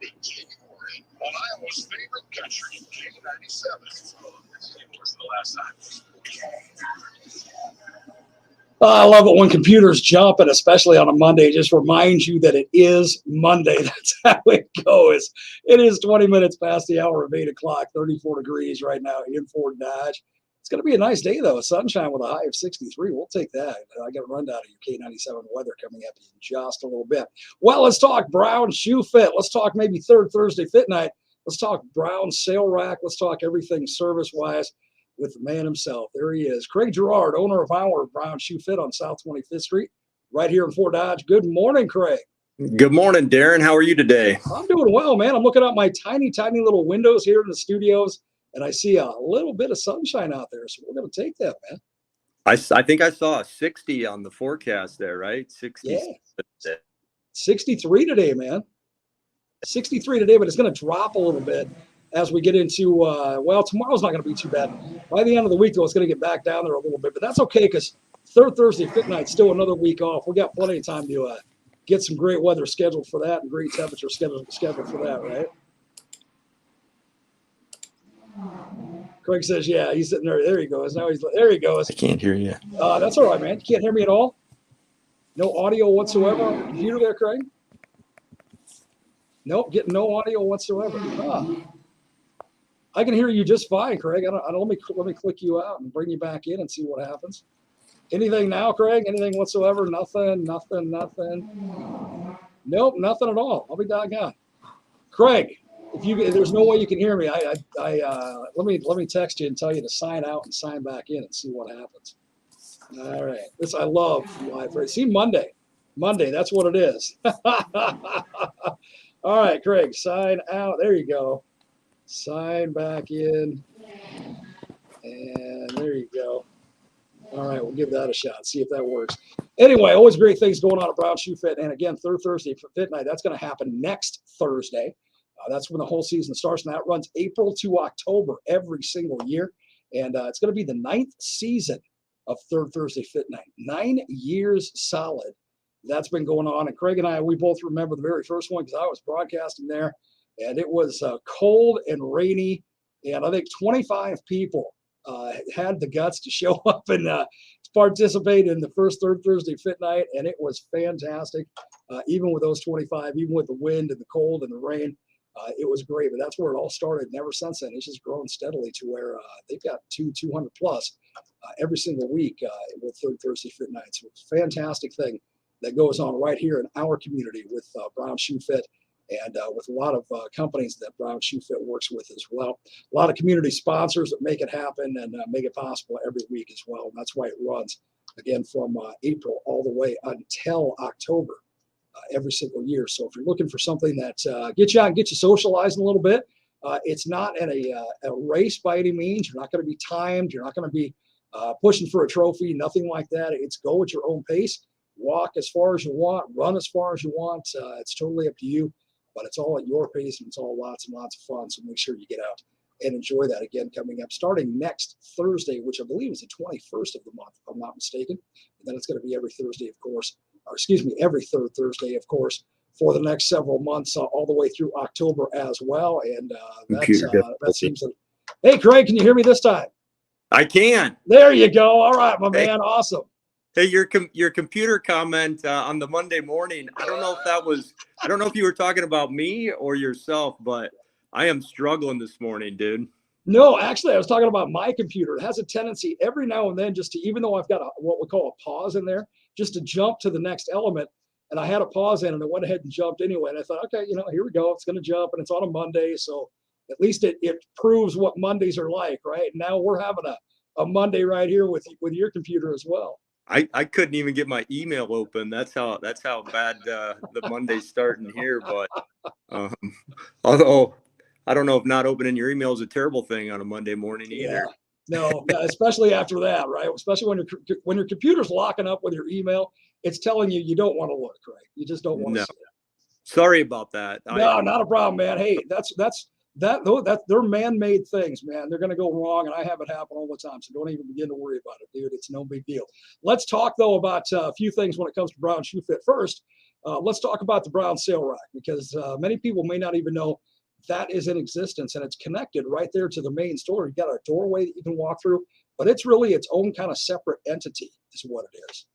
On Iowa's favorite country, K97. This was the last time. I love it when computers jump, and especially on a Monday, it just reminds you that it is Monday. That's how it goes. It is 20 minutes past the hour of 8 o'clock, 34 degrees right now in Fort Dodge. It's going to be a nice day, though. Sunshine with a high of 63. We'll take that. I got a rundown of your K97 weather coming up in just a little bit. Well, let's talk Brown Shoe Fit. Let's talk maybe Third Thursday Fit Night. Let's talk Brown Sale Rack. Let's talk everything service-wise with the man himself. There he is, Craig Jarrard, owner of our Brown Shoe Fit on South 25th Street, right here in Fort Dodge. Good morning, Craig. Good morning, Darren. How are you today? I'm doing well, man. I'm looking out my tiny little windows here in the studios, and I see a little bit of sunshine out there, so we're going to take that, man. I think I saw a 60 on the forecast there, right? 60. Yeah. 63 today, man. 63 today, but it's going to drop a little bit as we get into, tomorrow's not going to be too bad. By the end of the week, though, it's going to get back down there a little bit, but that's okay because Third Thursday Fit Night's still another week off. We got plenty of time to get some great weather scheduled for that and great temperature scheduled for that, right? Craig says, yeah, he's sitting there. There he goes. There he goes. I can't hear you. That's all right, man. You can't hear me at all? No audio whatsoever on the computer there, Craig? Nope, getting no audio whatsoever. I can hear you just fine, Craig. Let me click you out and bring you back in and see what happens. Anything now, Craig? Anything whatsoever? Nothing. Nope, nothing at all. I'll be doggone. Craig, if there's no way you can hear me, let me text you and tell you to sign out and sign back in and see what happens. All right. This I love live. See, Monday, that's what it is. All right, Craig, sign out. There you go. Sign back in. And there you go. All right, we'll give that a shot, see if that works. Anyway, always great things going on at Brown Shoe Fit. And again, Third Thursday Fit Night, that's going to happen next Thursday. That's when the whole season starts, and that runs April to October every single year. And it's going to be the 9th season of Third Thursday Fit Night. 9 years solid. That's been going on. And Craig and I, we both remember the very first one because I was broadcasting there. And it was cold and rainy. And I think 25 people had the guts to show up and participate in the first Third Thursday Fit Night. And it was fantastic. Even with those 25, even with the wind and the cold and the rain, it was great. But that's where it all started. And ever since then, it's just grown steadily to where they've got 200 plus every single week with Third Thursday Fit Night. So it's a fantastic thing that goes on right here in our community with Brown Shoe Fit. And with a lot of companies that Brown Shoe Fit works with as well. A lot of community sponsors that make it happen and make it possible every week as well. And that's why it runs, again, from April all the way until October every single year. So if you're looking for something that gets you out and gets you socializing a little bit, it's not in a race by any means. You're not going to be timed. You're not going to be pushing for a trophy, nothing like that. It's go at your own pace. Walk as far as you want. Run as far as you want. It's totally up to you. But it's all at your pace, and it's all lots and lots of fun. So make sure you get out and enjoy that again coming up starting next Thursday, which I believe is the 21st of the month, if I'm not mistaken. And then it's going to be every Thursday, of course, every third Thursday, of course, for the next several months, all the way through October as well. And that seems like, hey, Craig, can you hear me this time? I can. There you go. All right, my man. Awesome. Hey, your computer comment on the Monday morning, I don't know if you were talking about me or yourself, but I am struggling this morning, dude. No, actually, I was talking about my computer. It has a tendency every now and then just to, even though I've got what we call a pause in there, just to jump to the next element. And I had a pause in and I went ahead and jumped anyway. And I thought, okay, here we go. It's going to jump and it's on a Monday. So at least it proves what Mondays are like, right? Now we're having a Monday right here with your computer as well. I couldn't even get my email open. That's how bad the Monday's starting here. But although I don't know if not opening your email is a terrible thing on a Monday morning either. Yeah. No, especially after that, right? Especially when your computer's locking up with your email, it's telling you don't want to look, right? You just don't want to see it. Sorry about that. No, not a problem, man. Hey, that's they're man-made things, man. They're going to go wrong, and I have it happen all the time. So don't even begin to worry about it, dude. It's no big deal. Let's talk though about a few things when it comes to Brown Shoe Fit. First, let's talk about the brown sail rack, because many people may not even know that is in existence, and it's connected right there to the main store. You've got a doorway that you can walk through, but it's really its own kind of separate entity is what it is.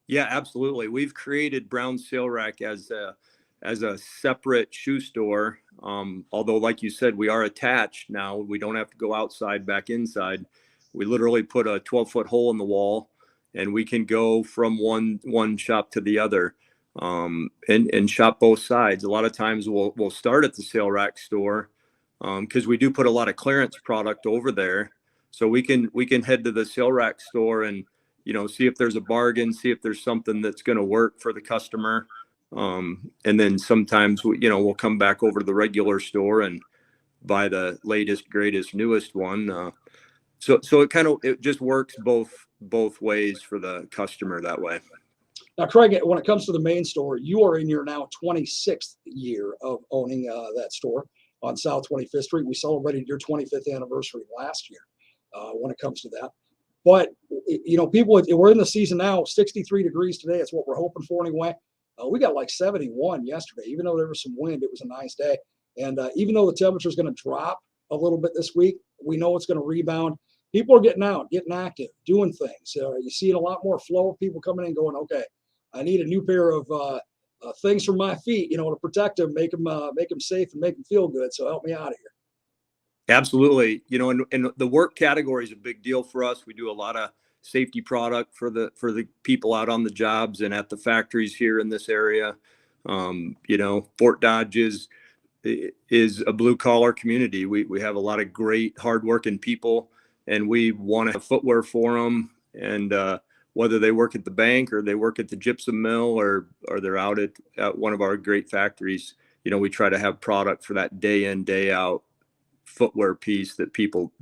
Yeah, absolutely. We've created Brown Sail Rack as a separate shoe store. Although, like you said, we are attached now. We don't have to go outside, back inside. We literally put a 12-foot hole in the wall, and we can go from one shop to the other, and shop both sides. A lot of times we'll start at the Sail Rack store, because we do put a lot of clearance product over there. So we can head to the Sail Rack store and see if there's a bargain, see if there's something that's going to work for the customer. And then sometimes we'll come back over to the regular store and buy the latest, greatest, newest one. So it just works both ways for the customer that way. Now, Craig, when it comes to the main store, you are in your now 26th year of owning that store on South 25th Street. We celebrated your 25th anniversary last year when it comes to that. But, people, we're in the season now, 63 degrees today. It's what we're hoping for anyway. We got like 71 yesterday. Even though there was some wind, it was a nice day. And even though the temperature is going to drop a little bit this week, we know it's going to rebound. People are getting out, getting active, doing things. You're seeing a lot more flow of people coming in going, okay, I need a new pair of things for my feet, to protect them, make them safe and make them feel good. So help me out of here. Absolutely. And the work category is a big deal for us. We do a lot of safety product for the people out on the jobs and at the factories here in this area. Fort Dodge is a blue collar community. We have a lot of great hardworking people, and we want to have footwear for them. And whether they work at the bank or they work at the gypsum mill or they're out at one of our great factories, we try to have product for that day in, day out footwear piece that people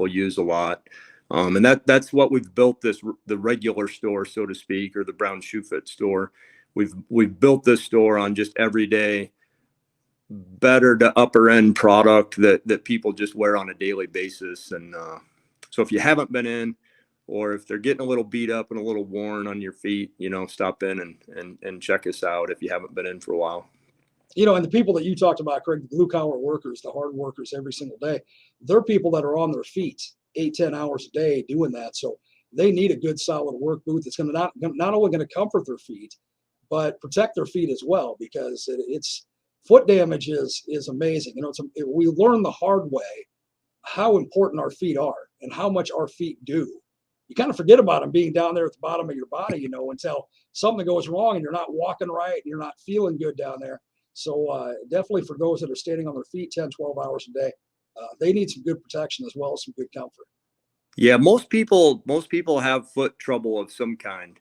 use a lot. And that's what we've built the regular store, so to speak, or the Brown Shoe Fit store. We've built this store on just everyday, better to upper end product that people just wear on a daily basis. And so if you haven't been in, or if they're getting a little beat up and a little worn on your feet, stop in and check us out if you haven't been in for a while. And the people that you talked about, Craig, the blue collar workers, the hard workers every single day, they're people that are on their feet 8-10 hours a day doing that. So they need a good solid work boot that's going to not only going to comfort their feet, but protect their feet as well, because it's foot damage is amazing. We learn the hard way how important our feet are and how much our feet do. You kind of forget about them being down there at the bottom of your body, until something goes wrong and you're not walking right and you're not feeling good down there. So definitely for those that are standing on their feet 10, 12 hours a day, they need some good protection as well as some good comfort. Yeah, most people have foot trouble of some kind.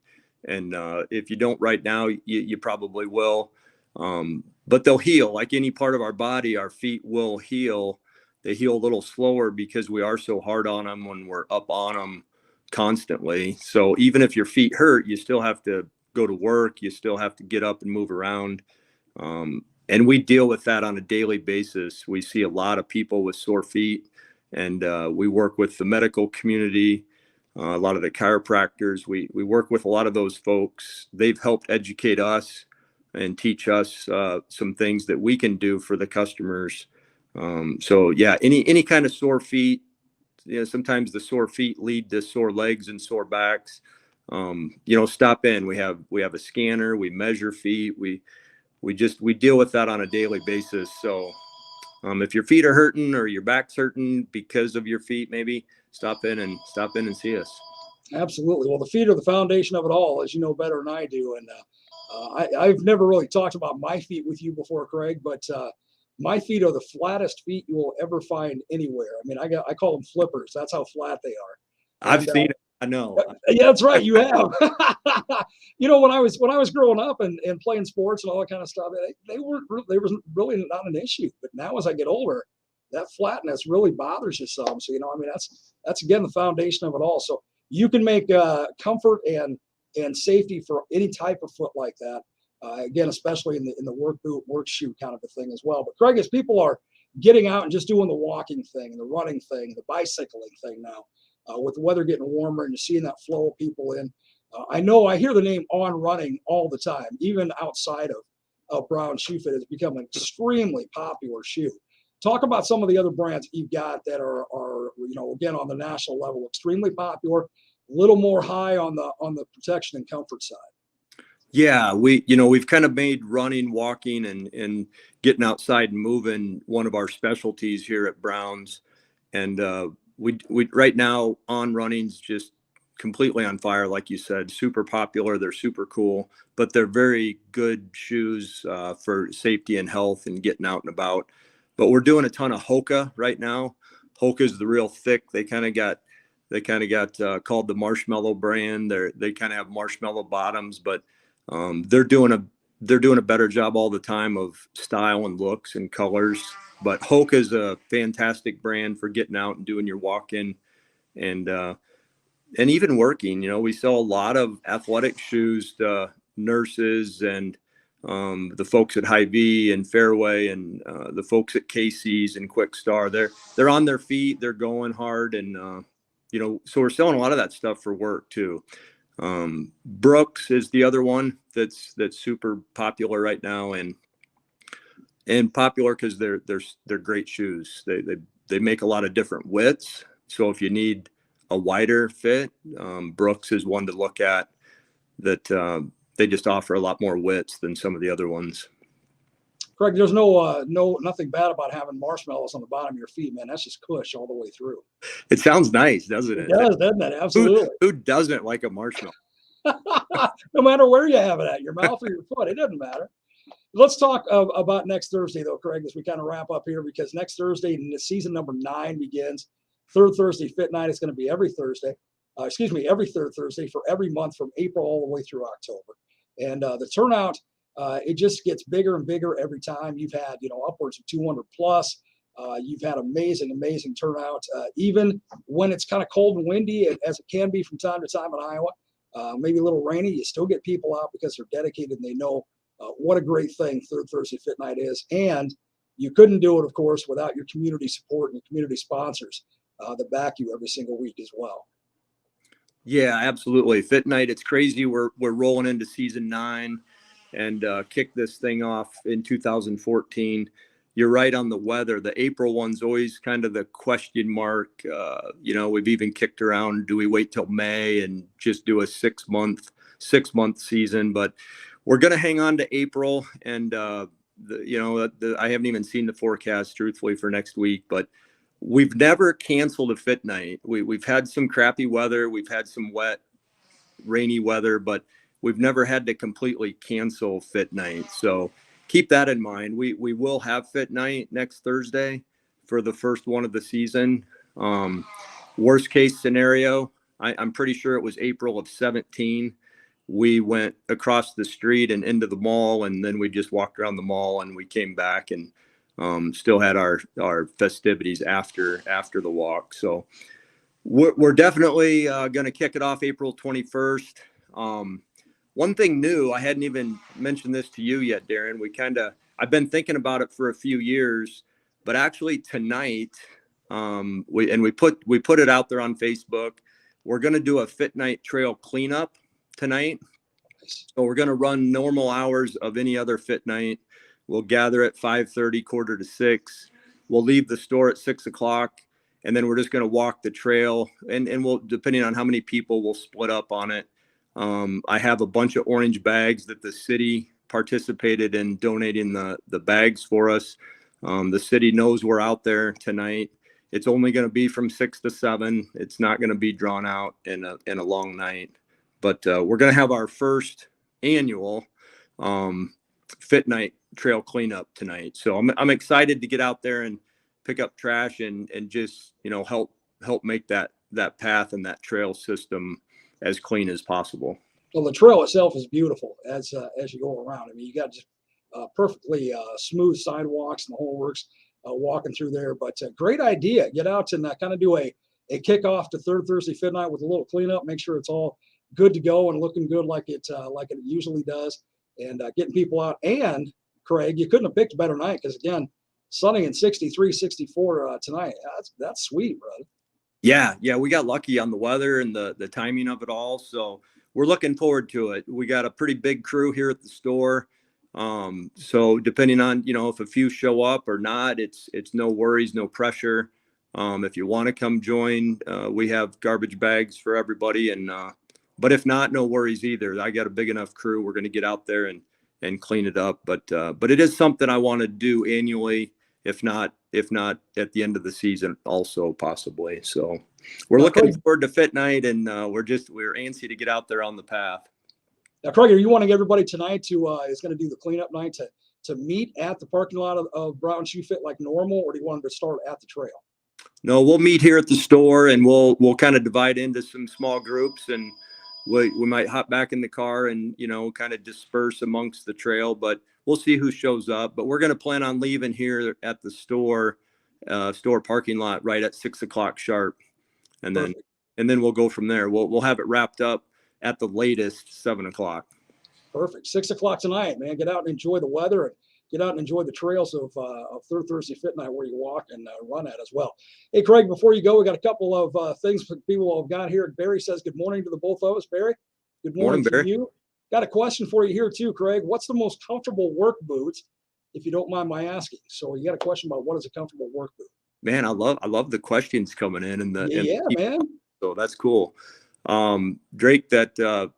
And if you don't right now, you probably will. But they'll heal. Like any part of our body, our feet will heal. They heal a little slower because we are so hard on them when we're up on them constantly. So even if your feet hurt, you still have to go to work. You still have to get up and move around. And we deal with that on a daily basis. We see a lot of people with sore feet, and we work with the medical community, a lot of the chiropractors. We work with a lot of those folks. They've helped educate us and teach us some things that we can do for the customers. So yeah, any kind of sore feet, sometimes the sore feet lead to sore legs and sore backs. Stop in. We have a scanner. We measure feet. We deal with that on a daily basis. So if your feet are hurting or your back's hurting because of your feet, maybe stop in and see us. Absolutely. Well, the feet are the foundation of it all, as you know better than I do. And I've never really talked about my feet with you before, Craig, but my feet are the flattest feet you will ever find anywhere. I mean, I call them flippers. That's how flat they are. I've seen it. I know. Yeah, that's right. You have. When I was growing up and playing sports and all that kind of stuff, they was really not an issue. But now as I get older, that flatness really bothers you some. So that's again the foundation of it all. So you can make comfort and safety for any type of foot like that. Again, especially in the work boot, work shoe kind of a thing as well. But Craig, as people are getting out and just doing the walking thing, the running thing, the bicycling thing now, with the weather getting warmer and you're seeing that flow of people in, I know I hear the name On Running all the time, even outside of Brown Shoe Fit. It's become an extremely popular shoe. Talk about some of the other brands you've got that are again, on the national level, extremely popular, a little more high on the protection and comfort side. Yeah, we've kind of made running, walking, and getting outside and moving one of our specialties here at Brown's. And we right now, On Running's just completely on fire, like you said, super popular. They're super cool, but they're very good shoes for safety and health and getting out and about. But we're doing a ton of Hoka right now. Hoka's the real thick. They kind of got called the Marshmallow brand. They kind of have marshmallow bottoms, but they're doing a better job all the time of style and looks and colors. But Hoka is a fantastic brand for getting out and doing your walk-in and even working. We sell a lot of athletic shoes to nurses and the folks at Hy-Vee and Fairway and the folks at Casey's and Quick Star. They're on their feet. They're going hard, and so we're selling a lot of that stuff for work too. Brooks is the other one that's super popular right now, and popular because they're great shoes. They make a lot of different widths. So if you need a wider fit, Brooks is one to look at. That they just offer a lot more widths than some of the other ones. Craig, there's nothing bad about having marshmallows on the bottom of your feet, man. That's just cush all the way through. It sounds nice, doesn't it? It does, doesn't it? Absolutely. Who doesn't like a marshmallow? No matter where you have it at, your mouth or your foot, it doesn't matter. Let's talk about next Thursday, though, Craig, as we kind of wrap up here, because next Thursday, season number 9 begins. Third Thursday Fit Night is going to be every Thursday. Every third Thursday for every month from April all the way through October. And the turnout, it just gets bigger and bigger every time. You've had, upwards of 200 plus. You've had amazing turnout, even when it's kind of cold and windy, as it can be from time to time in Iowa. Maybe a little rainy, you still get people out because they're dedicated and they know what a great thing Third Thursday Fit Night is. And you couldn't do it, of course, without your community support and your community sponsors that back you every single week as well. Yeah, absolutely. Fit Night, it's crazy. We're rolling into season 9 and kick this thing off in 2014. You're right on the weather. The April one's always kind of the question mark. We've even kicked around, do we wait till May and just do a 6-month season? But we're going to hang on to April. And, I haven't even seen the forecast, truthfully, for next week. But we've never canceled a Fit Night. We've had some crappy weather. We've had some wet, rainy weather, but we've never had to completely cancel Fit Night. So keep that in mind. We will have Fit Night next Thursday for the first one of the season. Worst case scenario, I'm pretty sure it was April of 2017. We went across the street and into the mall, and then we just walked around the mall and we came back and still had our festivities after the walk. So we're definitely going to kick it off April 21st. One thing new, I hadn't even mentioned this to you yet, Darren. I've been thinking about it for a few years, but actually tonight, we put it out there on Facebook. We're going to do a Fit Night trail cleanup tonight. So we're going to run normal hours of any other Fit Night. We'll gather at 5:30, 5:45. We'll leave the store at 6 o'clock, and then we're just going to walk the trail. And we'll, depending on how many people, we'll split up on it. I have a bunch of orange bags that the city participated in donating the bags for us. The city knows we're out there tonight. It's only going to be from 6 to 7. It's not going to be drawn out in a long night. But we're going to have our first annual Fit Night trail cleanup tonight. So I'm excited to get out there and pick up trash and just help make that path and that trail system as clean as possible. Well, the trail itself is beautiful as you go around. I mean, you got just perfectly smooth sidewalks and the whole works walking through there. But great idea. Get out and kind of do a kickoff to Third Thursday Fit Night with a little cleanup. Make sure it's all good to go and looking good like it usually does, and getting people out. And Craig, you couldn't have picked a better night because again, sunny and 63, 64 tonight. That's sweet, brother. Yeah, we got lucky on the weather and the timing of it all. So we're looking forward to it. We got a pretty big crew here at the store. So depending on, if a few show up or not, it's no worries, no pressure. If you want to come join, we have garbage bags for everybody. But if not, no worries either. I got a big enough crew. We're going to get out there and clean it up. But it is something I want to do annually, if not at the end of the season also possibly. So we're looking Craig, forward to Fit Night, and we're antsy to get out there on the path. now, Craig, are you wanting everybody tonight is going to do the cleanup night to meet at the parking lot of Brown Shoe Fit like normal, or do you want them to start at the trail? No, we'll meet here at the store, and we'll kind of divide into some small groups, and we might hop back in the car and kind of disperse amongst the trail, but we'll see who shows up. But we're going to plan on leaving here at the store parking lot right at 6 o'clock sharp, and then we'll go from there. We'll have it wrapped up at the latest 7 o'clock. Perfect. 6 o'clock tonight, man. Get out and enjoy the weather, and get out and enjoy the trails of Third Thursday Fit Night where you walk and run at as well. Hey, Craig, before you go, we got a couple of things that people have got here. Barry says good morning to the both of us. Barry, good morning to you. Got a question for you here too, Craig. What's the most comfortable work boots, if you don't mind my asking? So you got a question about what is a comfortable work boot? Man, I love the questions coming in and man. So that's cool. Drake, that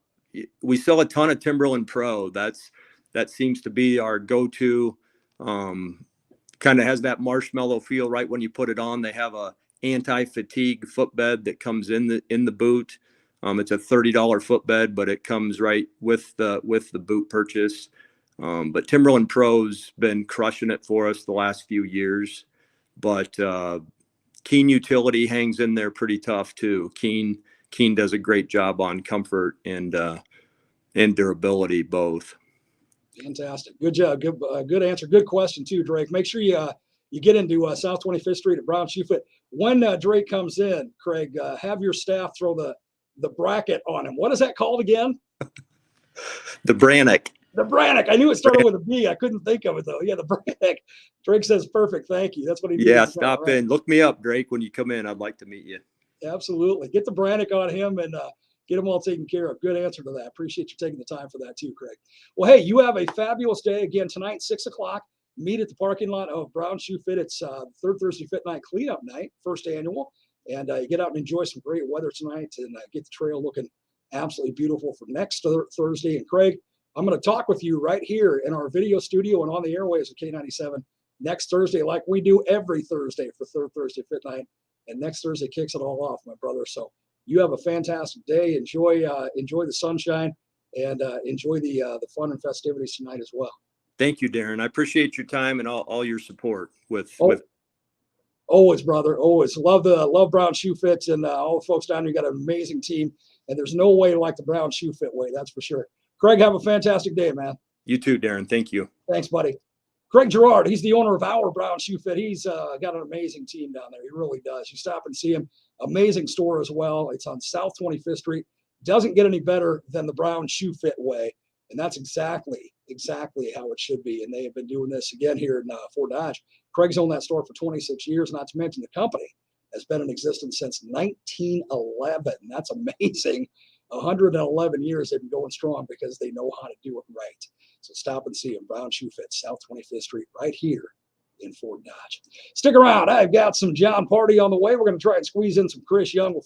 we sell a ton of Timberland Pro. That seems to be our go-to. Kind of has that marshmallow feel right when you put it on. They have a anti-fatigue footbed that comes in the boot. It's a $30 footbed, but it comes right with the boot purchase. But Timberland Pro's been crushing it for us the last few years. But Keen Utility hangs in there pretty tough too. Keen does a great job on comfort and durability both. Fantastic. Good job. Good answer. Good question too, Drake. Make sure you get into South 25th Street at Brown Shoe Fit. When Drake comes in, Craig, have your staff throw the bracket on him. What is that called again? The Brannock. The Brannock. I knew it started with a B. I couldn't think of it though. Yeah, the Brannock. Drake says perfect. Thank you. That's what he needs. Yeah, stop in. Look me up, Drake, when you come in. I'd like to meet you. Absolutely. Get the Brannock on him and get them all taken care of. Good answer to that. Appreciate you taking the time for that too, Craig. Well, hey, you have a fabulous day. Again, tonight, 6 o'clock, meet at the parking lot of Brown Shoe Fit. It's Third Thursday Fit Night cleanup night, first annual. And you get out and enjoy some great weather tonight and get the trail looking absolutely beautiful for next Thursday. And Craig, I'm going to talk with you right here in our video studio and on the airwaves of K97 next Thursday, like we do every Thursday for Third Thursday Fit Night. And next Thursday kicks it all off, my brother. So you have a fantastic day. Enjoy the sunshine and enjoy the fun and festivities tonight as well. Thank you, Darren. I appreciate your time and all your support with. Always, brother. Always love Brown Shoe Fits and all the folks down here. You got an amazing team, and there's no way like the Brown Shoe Fit way. That's for sure. Craig, have a fantastic day, man. You too, Darren. Thank you. Thanks, buddy. Craig Jarrard, he's the owner of our Brown Shoe Fit. He's got an amazing team down there. He really does. You stop and see him. Amazing store as well. It's on South 25th Street. Doesn't get any better than the Brown Shoe Fit way. And that's exactly how it should be. And they have been doing this again here in Fort Dodge. Craig's owned that store for 26 years, not to mention the company has been in existence since 1911. That's amazing. 111 years they've been going strong because they know how to do it right. So stop and see them. Brown Shoe Fit, South 25th Street, right here in Fort Dodge. Stick around. I've got some John Party on the way. We're going to try and squeeze in some Chris Young.